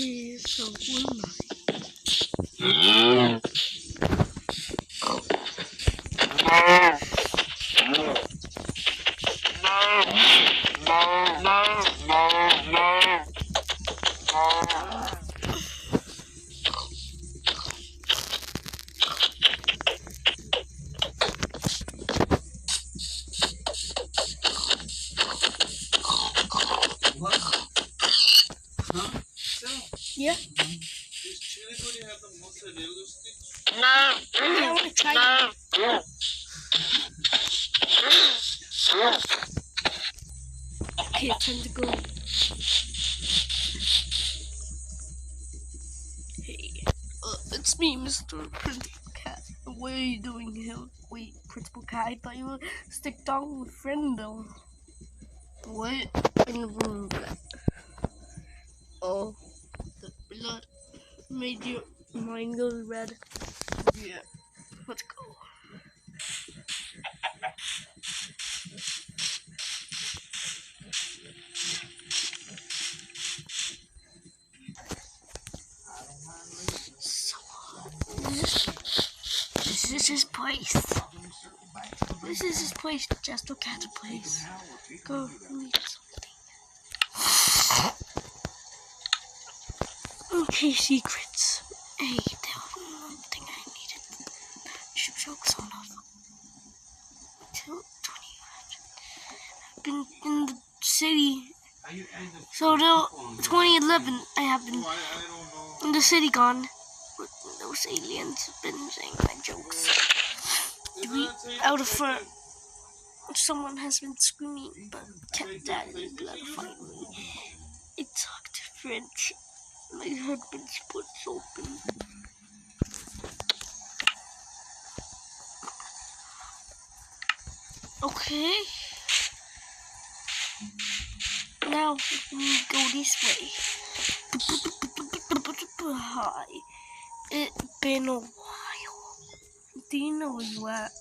Okay, so where am I? What? Huh? Yeah. Is chili going to have the mozzarella sticks? Yeah, I want to try them. Okay, time to go. Hey, it's me, Mr. Principal Cat. What are you doing here? Wait, Principal Cat, I thought you were stick down with friend though. What? I never remember that. Oh, the blood made your mind go red. Yeah, let's go. So, this is his place. This is his place, Jester Cat's place. Go read something. Okay, secrets. Hey, there was one thing I needed. Should jokes on off. Till 20. I've been in the city. So till 2011, I have been in the city gone. Those aliens have been saying my jokes. Out of front, someone has been screaming, but kept that in blood finally. I talked French. My husband's splits open. Okay. Now we go this way. Hi. It's been a while. Do you know where you at?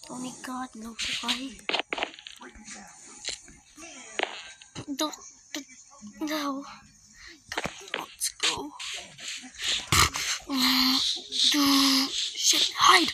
Only God knows why. No. Let's go. Shit, hide.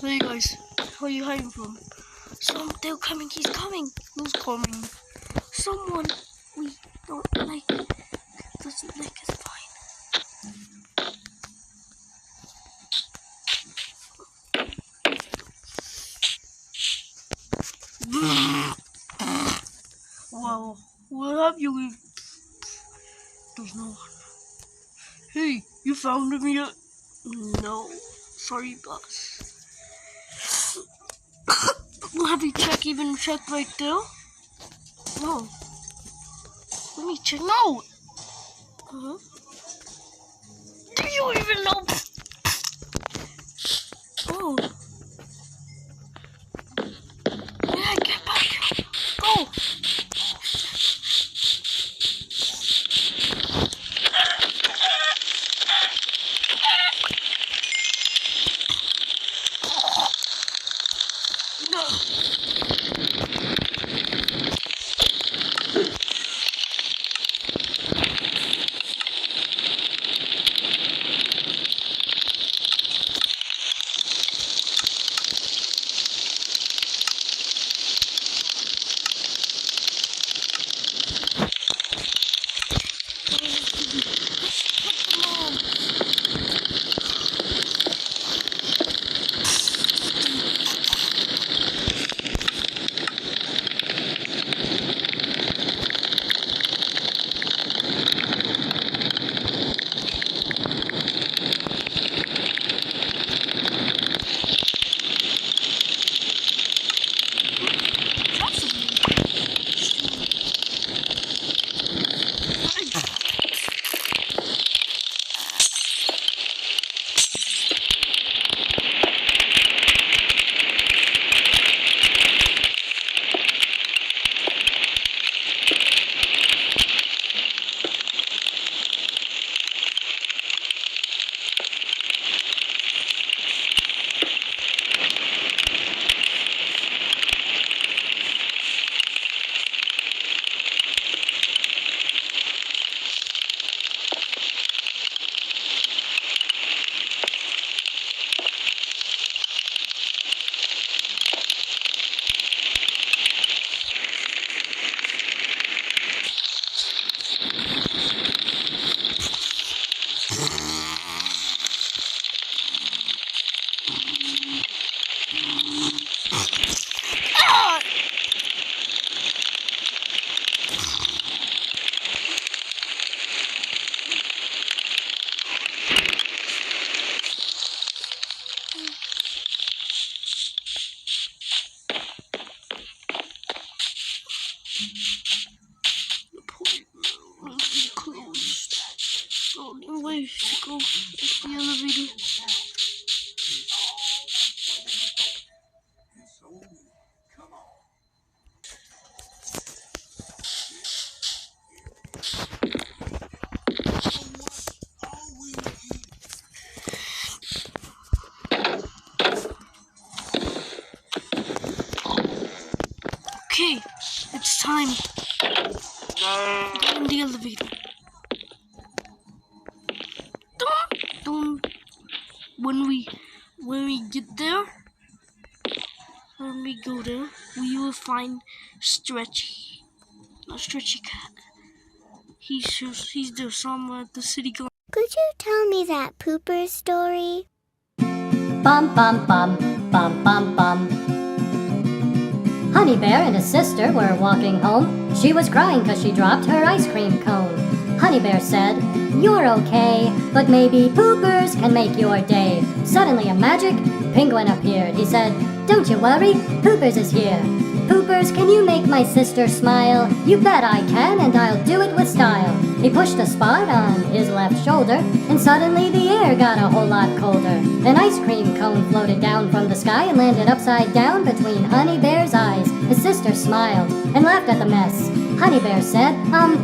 Hey guys, where are you hiding from? They're coming, he's coming. Who's coming? Someone we don't like. Doesn't like us fine. Wow, where have you lived? There's no one. Hey, you found him yet? No. Sorry, boss. Well, have you even checked right there? No. Let me check. No! Do you even know? Oh. Yeah, get back here. Go! No. So anyway, let's go to the elevator. Okay, it's time. Get in the elevator. Don't. When we get there, when we go there, we will find Stretchy. No, Stretchy Cat. He's there somewhere at the city. Could you tell me that pooper story? Bum bum bum, bum bum bum. Honey Bear and his sister were walking home. She was crying 'cause she dropped her ice cream cone. Honey Bear said, "You're okay, but maybe poopers can make your day." Suddenly a magic penguin appeared. He said, "Don't you worry, Poopers is here." "Poopers, can you make my sister smile?" "You bet I can, and I'll do it with style." He pushed a spot on his left shoulder, and suddenly the air got a whole lot colder. An ice cream cone floated down from the sky and landed upside down between Honey Bear's eyes. His sister smiled and laughed at the mess. Honey Bear said,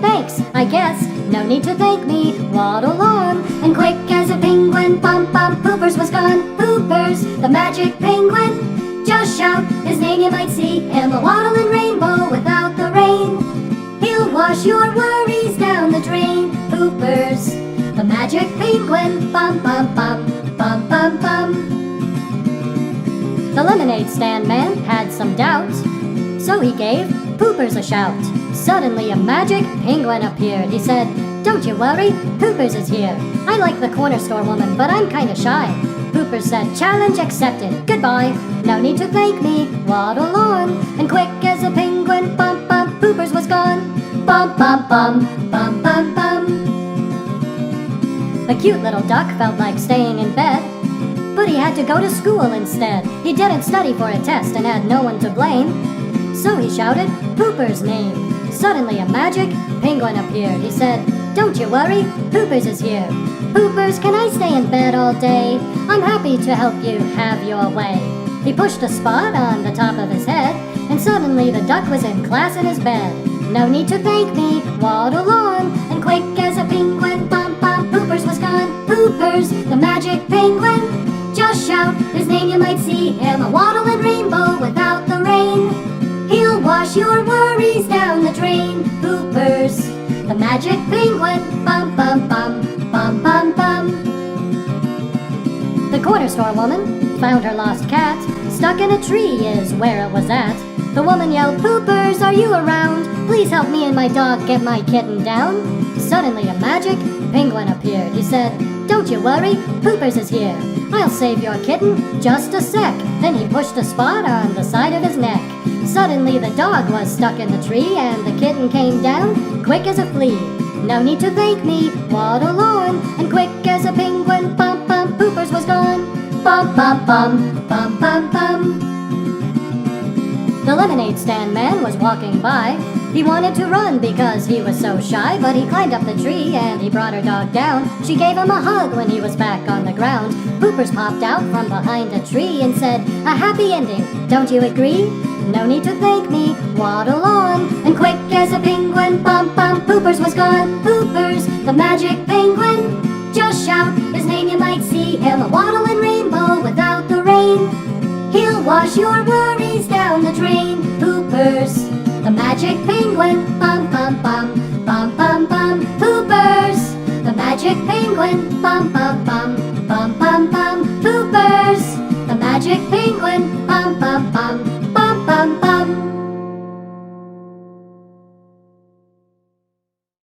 Thanks, I guess. No need to thank me, waddle on." And quick as a penguin, bump bump, Poopers was gone. Poopers, the magic penguin. Just shout his name, you might see him a waddling rainbow without the rain. He'll wash your worries down the drain. Poopers, the magic penguin. Bum bum bum, bum bum bum. The lemonade stand man had some doubts, so he gave Poopers a shout. Suddenly a magic penguin appeared. He said, "Don't you worry, Poopers is here. I like the corner store woman, but I'm kinda shy." Poopers said, "Challenge accepted, goodbye. No need to thank me, waddle on." And quick as a penguin, bump bump, Poopers was gone. Bum bum bum, bum bum bum. The cute little duck felt like staying in bed, but he had to go to school instead. He didn't study for a test and had no one to blame, so he shouted Pooper's name. Suddenly a magic penguin appeared. He said, "Don't you worry, Poopers is here." "Poopers, can I stay in bed all day? I'm happy to help you have your way." He pushed a spot on the top of his head, and suddenly the duck was in class in his bed. "No need to thank me, waddle on." And quick as a penguin, bump bump, Poopers was gone. Poopers, the magic penguin. Just shout his name, you might see him a waddling rainbow without the rain. He'll wash your worries down the drain. Poopers, the magic penguin. Bum bum bum, bum bum bum. The corner store woman found her lost cat. Stuck in a tree is where it was at. The woman yelled, "Poopers, are you around? Please help me and my dog get my kitten down." Suddenly a magic penguin appeared. He said, "Don't you worry, Poopers is here. I'll save your kitten, just a sec." Then he pushed a spot on the side of his neck. Suddenly the dog was stuck in the tree and the kitten came down quick as a flea. "No need to thank me, waddle on." And quick as a penguin, bump bump, Poopers was gone. Bum bum bum, bum bum bum. The lemonade stand man was walking by. He wanted to run because he was so shy, but he climbed up the tree and he brought her dog down. She gave him a hug when he was back on the ground. Poopers popped out from behind a tree and said, "A happy ending, don't you agree? No need to thank me, waddle on." And quick as a penguin, bump bump, Poopers was gone. Poopers, the magic penguin. Just shout his name, you might see him a waddling rainbow without the rain. He'll wash your worries down the drain. Poopers, the magic penguin. Bum bum bum, bum bum bum. Poopers, the magic penguin. Bum bum bum.